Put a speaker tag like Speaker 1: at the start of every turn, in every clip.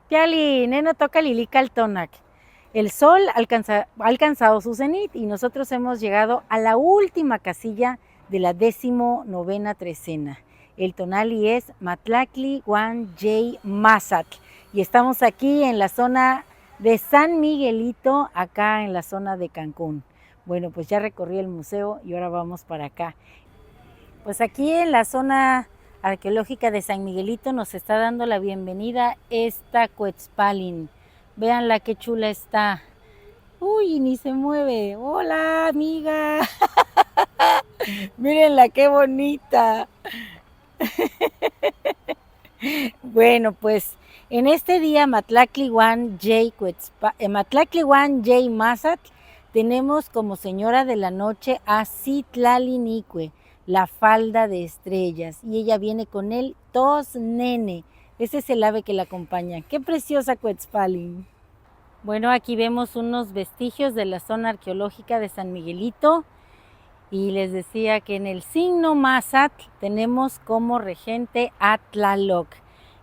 Speaker 1: Piali, neno toca Lilical-Tonac. El sol ha alcanzado su cenit y nosotros hemos llegado a la última casilla de la 19ª trecena. El tonali es Matlacli Guan Yey Mazatl y estamos aquí en la zona de San Miguelito, acá en la zona de Cancún. Bueno, pues ya recorrí el museo y ahora vamos para acá. Pues aquí en la zona arqueológica de San Miguelito nos está dando la bienvenida esta Cuetzpalin. Véanla qué chula está. Uy, ni se mueve. Hola, amiga. Mírenla qué bonita. Bueno, pues en este día Matlacli Guan Yey Mazatl tenemos como señora de la noche a Citlalinicue, la falda de estrellas, y ella viene con el Tosnene. Ese es el ave que la acompaña. ¡Qué preciosa Cuetzpalin! Bueno, aquí vemos unos vestigios de la zona arqueológica de San Miguelito y les decía que en el signo Mazatl tenemos como regente a Tlaloc,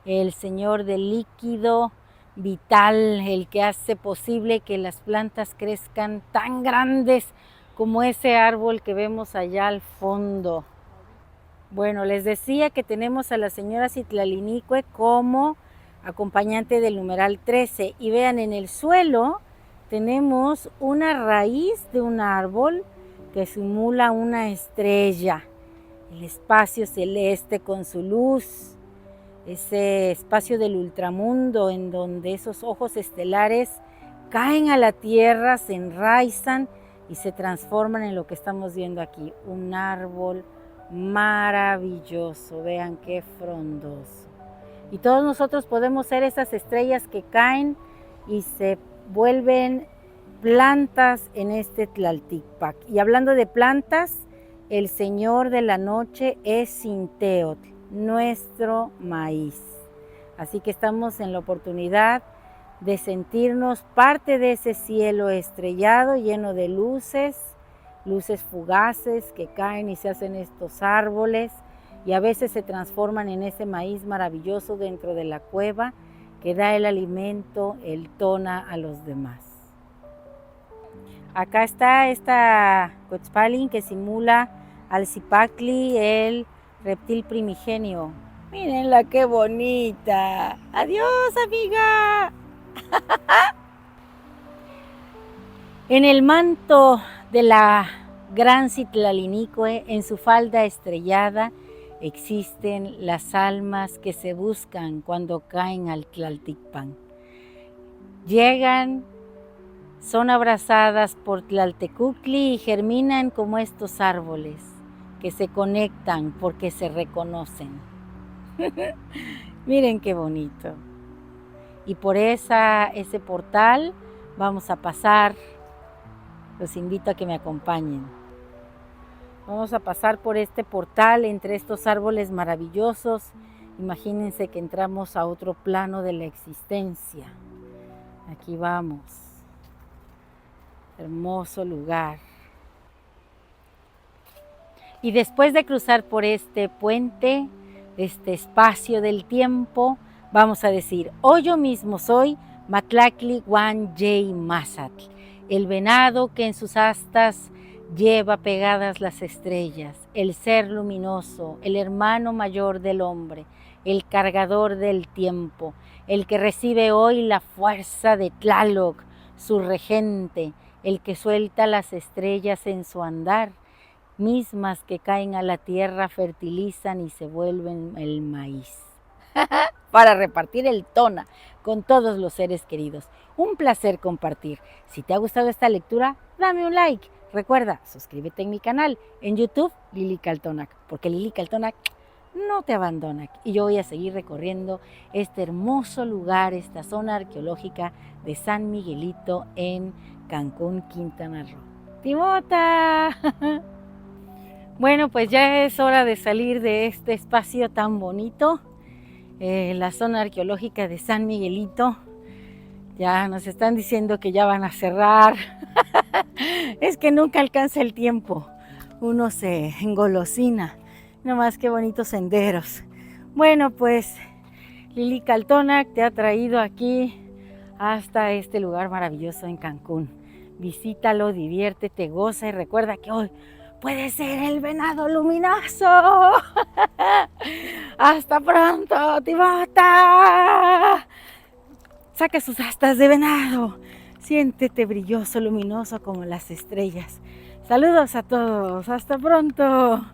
Speaker 1: el señor del líquido vital, el que hace posible que las plantas crezcan tan grandes como ese árbol que vemos allá al fondo. Bueno, les decía que tenemos a la señora Citlalinicue como acompañante del numeral 13 y vean, en el suelo tenemos una raíz de un árbol que simula una estrella, el espacio celeste con su luz, ese espacio del ultramundo en donde esos ojos estelares caen a la tierra, se enraizan y se transforman en lo que estamos viendo aquí, un árbol maravilloso. Vean qué frondoso. Y todos nosotros podemos ser esas estrellas que caen y se vuelven plantas en este Tlalticpac. Y hablando de plantas, el señor de la noche es Cinteotl, nuestro maíz. Así que estamos en la oportunidad de sentirnos parte de ese cielo estrellado lleno de luces fugaces que caen y se hacen estos árboles y a veces se transforman en ese maíz maravilloso dentro de la cueva que da el alimento, el tona a los demás. Acá está esta Cuetzpalin que simula al Zipacli, el reptil primigenio. Mírenla qué bonita. Adiós, amiga. En el manto de la gran Citlalinicue, en su falda estrellada, existen las almas que se buscan cuando caen al Tlalticpan. Llegan, son abrazadas por Tlaltecuhtli y germinan como estos árboles que se conectan porque se reconocen. Miren qué bonito. Y por ese portal vamos a pasar. Los invito a que me acompañen. Vamos a pasar por este portal entre estos árboles maravillosos. Imagínense que entramos a otro plano de la existencia. Aquí vamos. Hermoso lugar. Y después de cruzar por este puente, este espacio del tiempo, vamos a decir: hoy yo mismo soy Matlacli Guan Yey Mazatl, el venado que en sus astas lleva pegadas las estrellas, el ser luminoso, el hermano mayor del hombre, el cargador del tiempo, el que recibe hoy la fuerza de Tlaloc, su regente, el que suelta las estrellas en su andar, mismas que caen a la tierra, fertilizan y se vuelven el maíz. Para repartir el tona con todos los seres queridos. Un placer compartir. Si te ha gustado esta lectura, dame un like. Recuerda, suscríbete en mi canal en YouTube, Lilical-Tonac, porque Lilical-Tonac no te abandona. Y yo voy a seguir recorriendo este hermoso lugar, esta zona arqueológica de San Miguelito en Cancún, Quintana Roo. ¡Timota! Bueno, pues ya es hora de salir de este espacio tan bonito. La zona arqueológica de San Miguelito. Ya nos están diciendo que ya van a cerrar. Es que nunca alcanza el tiempo. Uno se engolosina. No más que bonitos senderos. Bueno, pues Lili Caltonac te ha traído aquí hasta este lugar maravilloso en Cancún. Visítalo, diviértete, goza y recuerda que hoy puede ser el venado luminoso. Hasta pronto, Timota. Saca sus astas de venado. Siéntete brilloso, luminoso como las estrellas. Saludos a todos. Hasta pronto.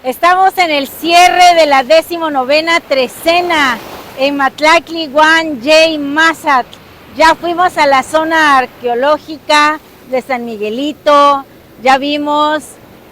Speaker 1: Estamos en el cierre de la 19ª trecena en Matlactli Guan Yey Mazatlán. Ya fuimos a la zona arqueológica de San Miguelito, ya vimos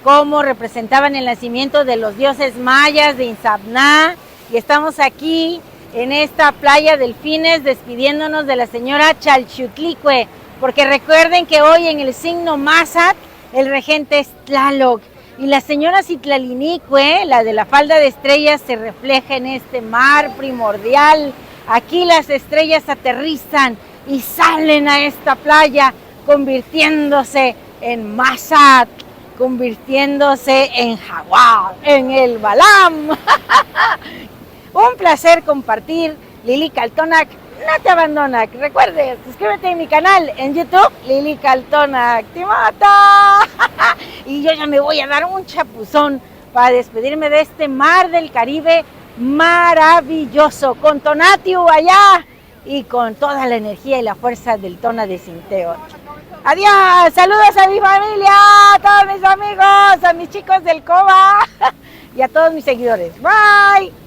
Speaker 1: cómo representaban el nacimiento de los dioses mayas de Inzabná y estamos aquí en esta playa Delfines despidiéndonos de la señora Chalchutlicue, porque recuerden que hoy en el signo Mazatl el regente es Tlaloc. Y la señora Citlalinicue, la de la falda de estrellas, se refleja en este mar primordial. Aquí las estrellas aterrizan y salen a esta playa, convirtiéndose en Mazatl, convirtiéndose en Jaguar, en el Balam. Un placer compartir. Lili Caltonac no te abandona. Recuerde, suscríbete a mi canal en YouTube, Lili Caltonac. ¡Timota! Y yo ya me voy a dar un chapuzón para despedirme de este mar del Caribe maravilloso, con Tonatiuh allá y con toda la energía y la fuerza del Tona de Sinteo. Adiós, saludos a mi familia, a todos mis amigos, a mis chicos del COBA y a todos mis seguidores. Bye.